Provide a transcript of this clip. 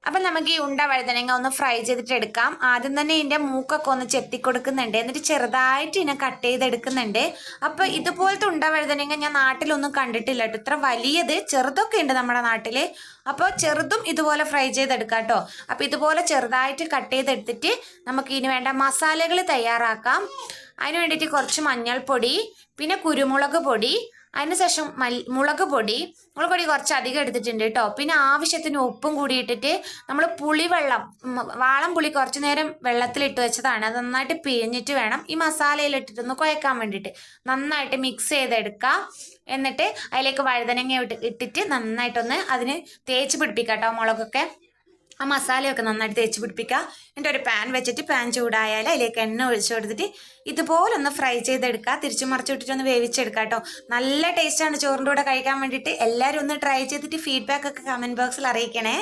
അപ്പം നമുക്ക് ഈ ഉണ്ട വഴുതനങ്ങ ഒന്ന് ഫ്രൈ ചെയ്തിട്ട് എടുക്കാം. ആദ്യം തന്നെ ഇതിൻ്റെ മൂക്കൊക്കെ ഒന്ന് ചെത്തിക്കൊടുക്കുന്നുണ്ട്. എന്നിട്ട് ചെറുതായിട്ട് ഇതിനെ കട്ട് ചെയ്തെടുക്കുന്നുണ്ട്. അപ്പോൾ ഇതുപോലത്തെ ഉണ്ട വഴുതനങ്ങ ഞാൻ നാട്ടിലൊന്നും കണ്ടിട്ടില്ല കേട്ടോ. ഇത്ര വലിയത് ചെറുതൊക്കെ ഉണ്ട് നമ്മുടെ നാട്ടിൽ. അപ്പോൾ ചെറുതും ഇതുപോലെ ഫ്രൈ ചെയ്തെടുക്കാം കേട്ടോ. അപ്പോൾ ഇതുപോലെ ചെറുതായിട്ട് കട്ട് ചെയ്തെടുത്തിട്ട് നമുക്ക് ഇതിന് വേണ്ട മസാലകൾ തയ്യാറാക്കാം. അതിന് വേണ്ടിയിട്ട് കുറച്ച് മഞ്ഞൾപ്പൊടി, പിന്നെ കുരുമുളക് പൊടി, അതിനുശേഷം മുളക് പൊടി കുറച്ച് അധികം എടുത്തിട്ടുണ്ട് കേട്ടോ. പിന്നെ ആവശ്യത്തിന് ഉപ്പും കൂടി ഇട്ടിട്ട് നമ്മൾ പുളിവെള്ളം, വാളം പുളി കുറച്ച് നേരം വെള്ളത്തിലിട്ട് വെച്ചതാണ്. അത് നന്നായിട്ട് പിഴിഞ്ഞിട്ട് വേണം ഈ മസാലയിലിട്ടിട്ടൊന്ന് കുഴക്കാൻ വേണ്ടിയിട്ട്. നന്നായിട്ട് മിക്സ് ചെയ്തെടുക്കുക. എന്നിട്ട് അതിലേക്ക് വഴുതനങ്ങ ഇട്ടിട്ട് നന്നായിട്ടൊന്ന് അതിന് തേച്ച് പിടിപ്പിക്കാം കേട്ടോ. മുളകൊക്കെ ആ മസാലയൊക്കെ നന്നായിട്ട് തേച്ച് പിടിപ്പിക്കുക. എന്നിട്ട് ഒരു പാൻ വെച്ചിട്ട് പാൻ ചൂടായാൽ അതിലേക്ക് എണ്ണ ഒഴിച്ചു കൊടുത്തിട്ട് ഇതുപോലെ ഒന്ന് ഫ്രൈ ചെയ്തെടുക്കുക. തിരിച്ചു മറിച്ച് വിട്ടിട്ടൊന്ന് വേവിച്ചെടുക്കുക കേട്ടോ. നല്ല ടേസ്റ്റാണ് ചോറിൻ്റെ കൂടെ കഴിക്കാൻ വേണ്ടിയിട്ട്. എല്ലാവരും ഒന്ന് ട്രൈ ചെയ്തിട്ട് ഫീഡ്ബാക്ക് ഒക്കെ കമൻറ്റ് ബോക്സിൽ അറിയിക്കണേ.